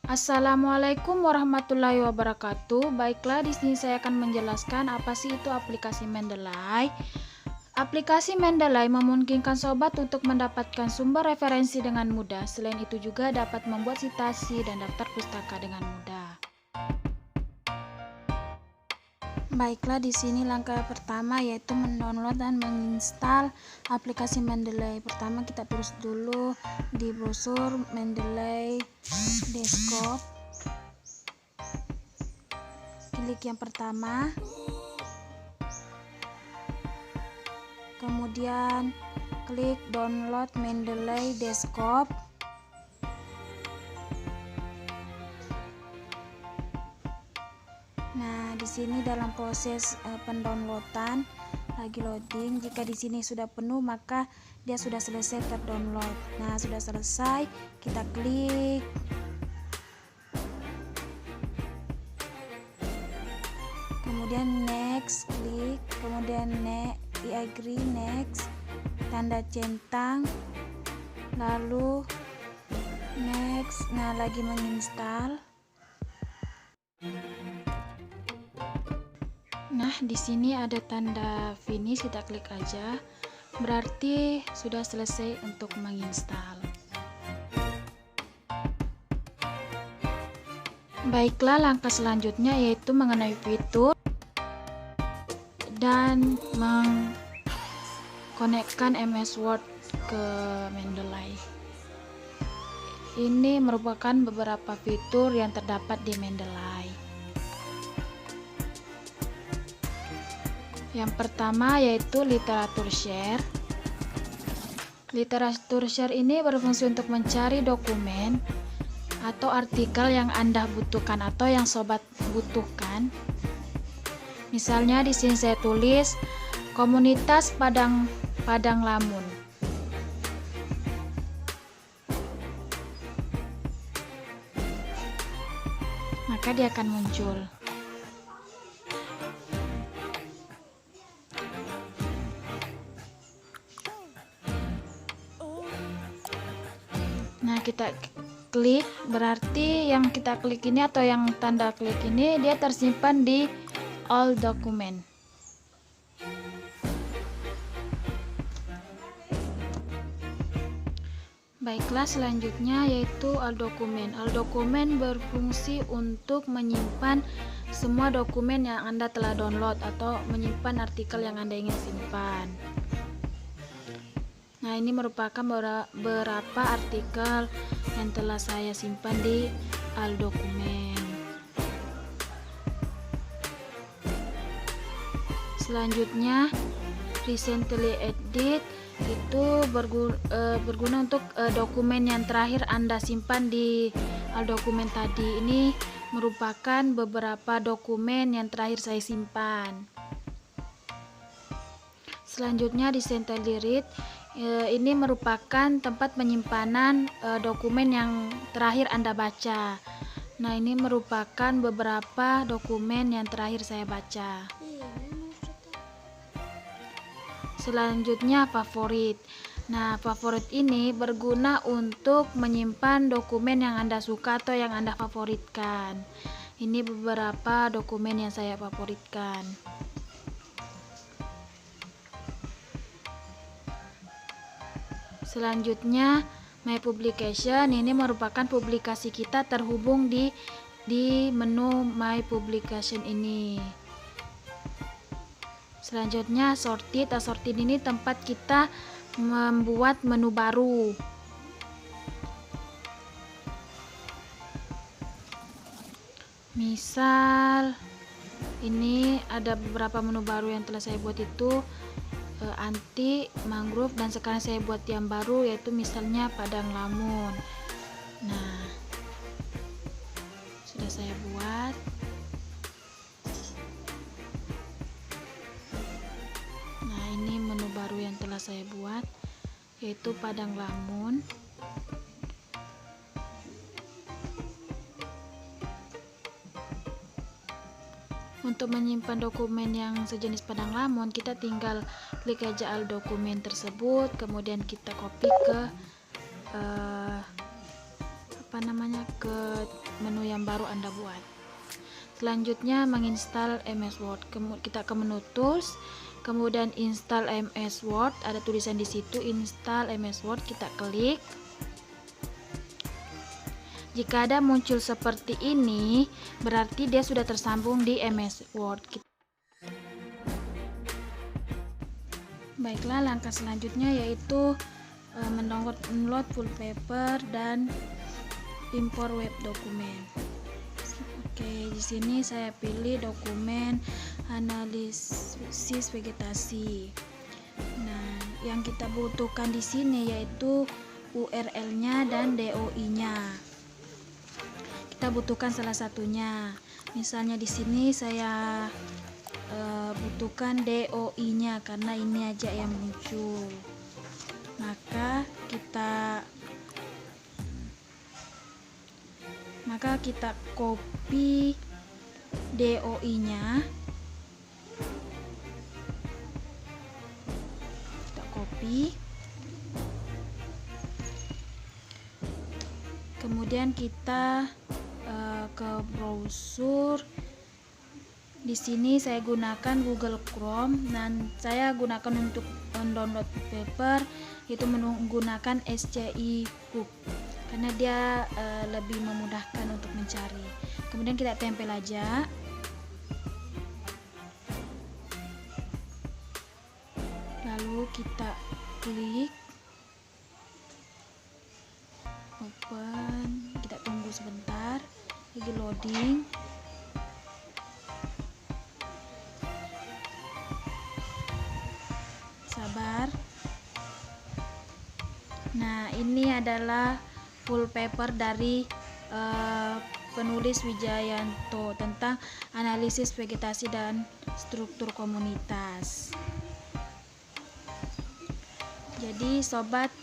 Assalamualaikum warahmatullahi wabarakatuh. Baiklah, di sini saya akan menjelaskan apa sih itu aplikasi Mendeley. Aplikasi Mendeley memungkinkan sobat untuk mendapatkan sumber referensi dengan mudah. Selain itu juga dapat membuat citasi dan daftar pustaka dengan mudah. Baiklah, di sini langkah pertama yaitu mendownload dan menginstal aplikasi Mendeley. Pertama kita tulis dulu di browser Mendeley Desktop. Klik yang pertama. Kemudian klik download Mendeley Desktop. Nah, di sini dalam proses pendownloadan lagi loading. Jika di sini sudah penuh, maka dia sudah selesai terdownload. Nah, sudah selesai, kita klik. Kemudian next, klik. Kemudian I agree, next, tanda centang. Lalu next. Nah, lagi menginstal. Nah, di sini ada tanda finish, kita klik aja. Berarti sudah selesai untuk menginstal. Baiklah, langkah selanjutnya yaitu mengenai fitur dan mengkonekkan MS Word ke Mendeley. Ini merupakan beberapa fitur yang terdapat di Mendeley. Yang pertama yaitu literatur share. Literatur share ini berfungsi untuk mencari dokumen atau artikel yang Anda butuhkan atau yang sobat butuhkan. Misalnya di sini saya tulis komunitas Padang Lamun. Maka dia akan muncul. Nah, kita klik, berarti yang kita klik ini atau yang tanda klik ini dia tersimpan di all document. Baiklah, selanjutnya yaitu all document. All document berfungsi untuk menyimpan semua dokumen yang Anda telah download atau menyimpan artikel yang Anda ingin simpan. Nah, ini merupakan beberapa artikel yang telah saya simpan di all dokumen. Selanjutnya, recently edit itu berguna untuk dokumen yang terakhir Anda simpan di all dokumen tadi. Ini merupakan beberapa dokumen yang terakhir saya simpan. Selanjutnya, recently read. Ini merupakan tempat penyimpanan dokumen yang terakhir Anda baca. Nah, ini merupakan beberapa dokumen yang terakhir saya baca. Selanjutnya, favorit. Nah, favorit ini berguna untuk menyimpan dokumen yang Anda suka atau yang Anda favoritkan. Ini beberapa dokumen yang saya favoritkan. Selanjutnya, my publication. Ini merupakan publikasi kita terhubung di menu my publication ini. Selanjutnya, sorted. Sorted ini tempat kita membuat menu baru. Misal ini ada beberapa menu baru yang telah saya buat, itu anti, mangrove, dan sekarang saya buat yang baru yaitu misalnya Padang Lamun. Nah, sudah saya buat. Nah, ini menu baru yang telah saya buat yaitu Padang Lamun. Untuk menyimpan dokumen yang sejenis Padang Lamun, kita tinggal klik aja all dokumen tersebut, kemudian kita copy ke ke menu yang baru Anda buat. Selanjutnya menginstal MS Word. Kita ke menu Tools, kemudian install MS Word. Ada tulisan di situ install MS Word, kita klik. Jika ada muncul seperti ini, berarti dia sudah tersambung di MS Word. Baiklah, langkah selanjutnya yaitu mendownload full paper dan import web dokumen. Oke, di sini saya pilih dokumen analisis vegetasi. Nah, yang kita butuhkan di sini yaitu URL-nya dan DOI-nya. Kita butuhkan salah satunya. Misalnya di sini saya butuhkan DOI-nya karena ini aja yang muncul. Maka kita copy DOI-nya. Kita copy. Kemudian kita ke browser. Di sini saya gunakan Google Chrome dan saya gunakan untuk download paper itu menggunakan SCI Book karena dia lebih memudahkan untuk mencari. Kemudian kita tempel aja. Lalu kita klik open. Kita tunggu sebentar lagi loading. Sabar. Nah, ini adalah full paper dari penulis Wijayanto tentang analisis vegetasi dan struktur komunitas. Jadi sobat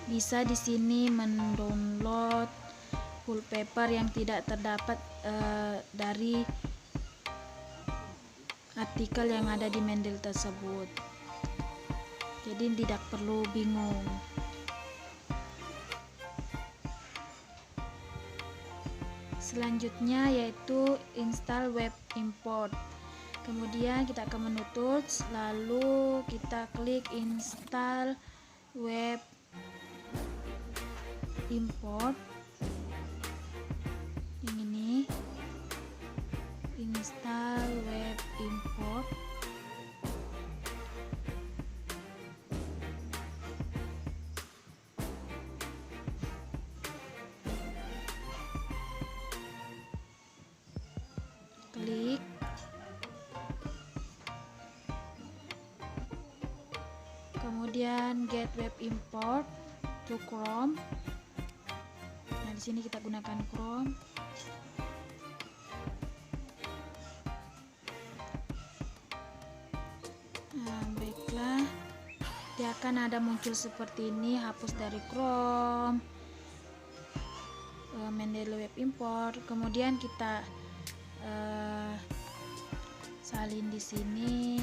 bisa di sini mendownload full paper yang tidak terdapat dari artikel yang ada di Mendeley tersebut. Jadi tidak perlu bingung. Selanjutnya yaitu install web import. Kemudian kita ke menu Tools, lalu kita klik install web import. Yang ini install web import. Klik. Kemudian get web import to Chrome. Nah, di sini kita gunakan Chrome. Nah, baiklah. Dia akan ada muncul seperti ini, hapus dari Chrome. Mendeley web import. Kemudian kita salin di sini.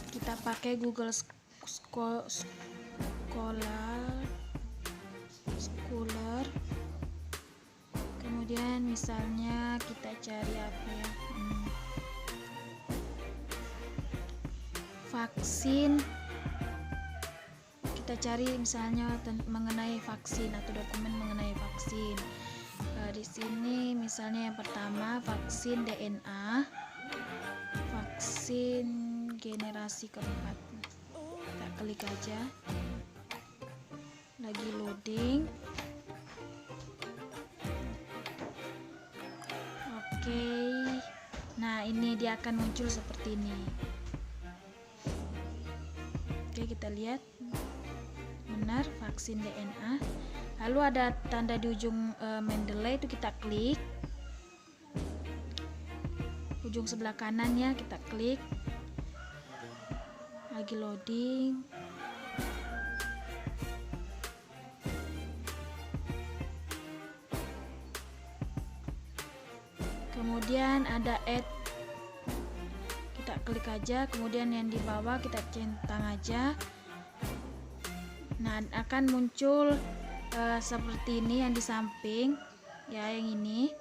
Kita pakai Google Scholar. Kemudian misalnya kita cari apa ya? Vaksin. Kita cari misalnya mengenai vaksin atau dokumen mengenai vaksin. Di sini misalnya yang pertama vaksin DNA, vaksin generasi keempat. Kita klik aja. Lagi loading. Oke. Nah, ini dia akan muncul seperti ini. Oke, kita lihat. Benar, vaksin DNA. Lalu ada tanda di ujung Mendeley, itu kita klik. Ujung sebelah kanan ya, kita klik. Lagi loading. Kemudian ada add. Kita klik aja, kemudian yang di bawah kita centang aja. Nah, akan muncul seperti ini yang di samping ya, yang ini.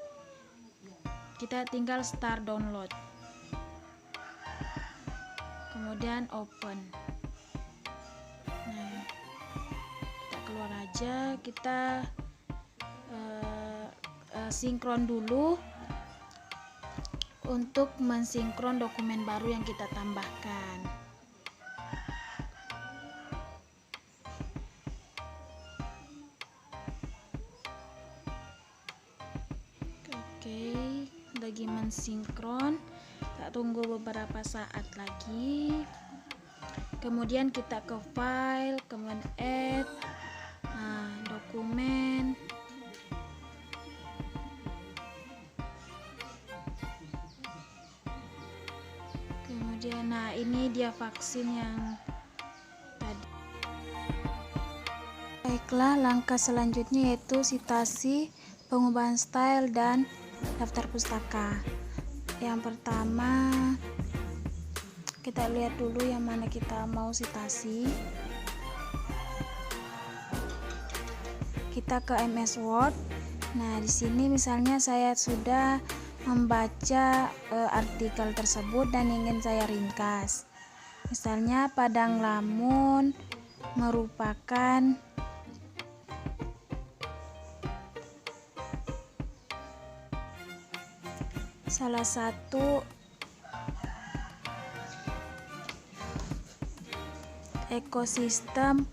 Kita tinggal start download, kemudian open. Nah, kita keluar aja, kita sinkron dulu untuk mensinkron dokumen baru yang kita tambahkan. Oke, lagi mensinkron, kita tunggu beberapa saat lagi. Kemudian kita ke file, kemudian add, dokumen, kemudian ini dia vaksin yang tadi. Baiklah, langkah selanjutnya yaitu citasi, pengubahan style, dan daftar pustaka. Yang pertama, kita lihat dulu yang mana kita mau citasi. Kita ke MS Word. Nah, di sini misalnya saya sudah membaca artikel tersebut dan ingin saya ringkas. Misalnya Padang Lamun merupakan salah satu ekosistem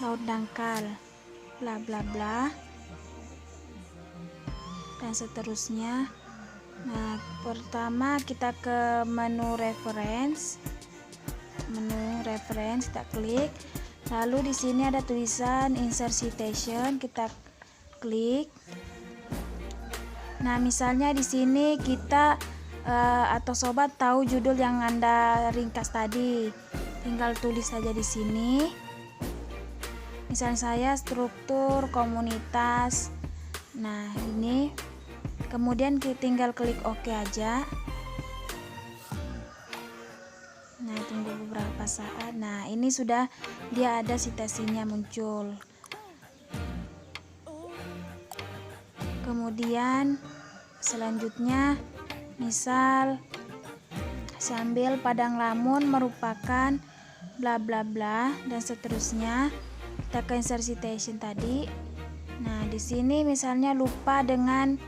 laut dangkal, bla bla bla, dan seterusnya. Nah, pertama kita ke menu reference, kita klik. Lalu di sini ada tulisan insert citation, kita klik. Nah, misalnya di sini kita atau sobat tahu judul yang Anda ringkas tadi, tinggal tulis saja di sini. Misalnya saya struktur komunitas. Nah, ini kemudian kita tinggal klik OK aja. Nah, tunggu beberapa saat. Nah, ini sudah dia ada citasinya muncul. Kemudian selanjutnya misal sambil Padang Lamun merupakan bla bla bla dan seterusnya. Kita ke insert citation tadi. Nah, di sini misalnya lupa dengan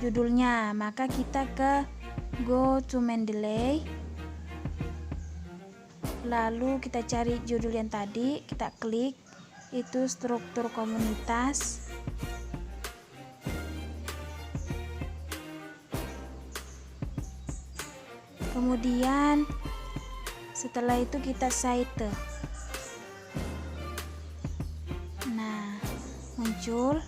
judulnya, maka kita ke go to Mendeley. Lalu kita cari judul yang tadi, kita klik, itu struktur komunitas. Kemudian setelah itu kita cite. Nah, muncul.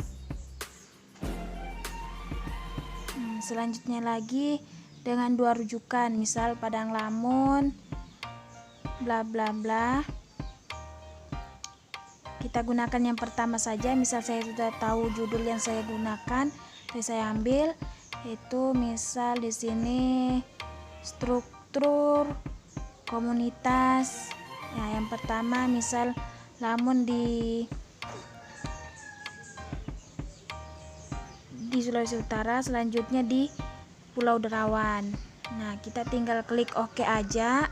Selanjutnya lagi dengan dua rujukan, misal Padang Lamun bla bla bla. Kita gunakan yang pertama saja, misal saya sudah tahu judul yang saya gunakan, saya ambil, itu misal di sini struktur komunitas. Ya, yang pertama misal Lamun di Sulawesi Utara, selanjutnya di Pulau Derawan. Nah, kita tinggal klik OK aja.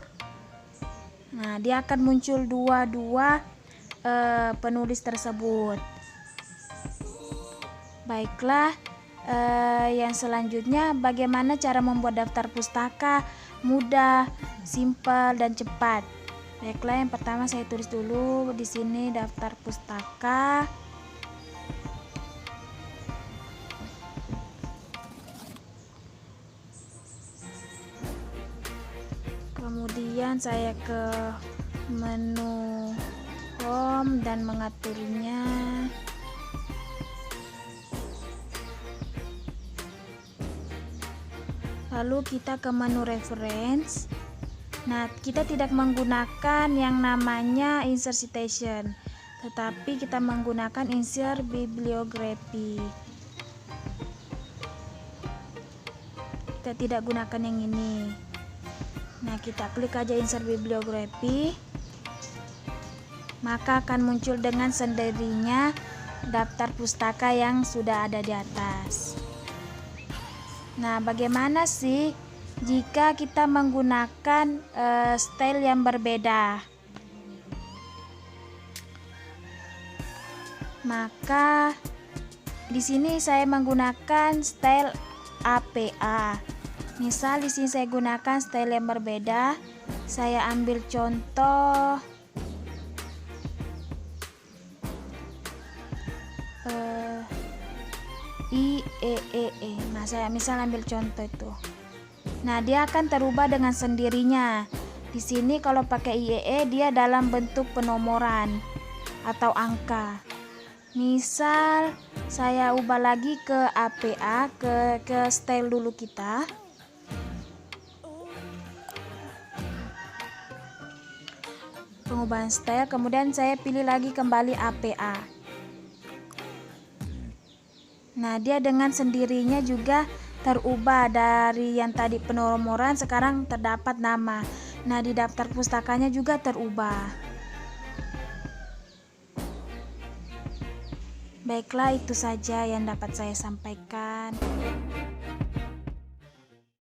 Nah, dia akan muncul dua penulis tersebut. Baiklah, yang selanjutnya bagaimana cara membuat daftar pustaka mudah, simpel, dan cepat. Baiklah, yang pertama saya tulis dulu di sini daftar pustaka. Kemudian saya ke menu home dan mengaturnya. Lalu kita ke menu reference. Nah, kita tidak menggunakan yang namanya insert citation, tetapi kita menggunakan insert bibliography. Kita tidak gunakan yang ini. Nah, kita klik aja insert bibliografi. Maka akan muncul dengan sendirinya daftar pustaka yang sudah ada di atas. Nah, bagaimana sih jika kita menggunakan style yang berbeda? Maka di sini saya menggunakan style APA. Misal di sini saya gunakan style yang berbeda. Saya ambil contoh IEEE. Nah, saya misal ambil contoh itu. Nah, dia akan terubah dengan sendirinya. Di sini kalau pakai IEE dia dalam bentuk penomoran atau angka. Misal saya ubah lagi ke APA, ke style dulu kita. Pengubahan style, kemudian saya pilih lagi kembali APA. Nah, dia dengan sendirinya juga terubah dari yang tadi penomoran sekarang terdapat nama. Nah, di daftar pustakanya juga terubah. Baiklah, itu saja yang dapat saya sampaikan.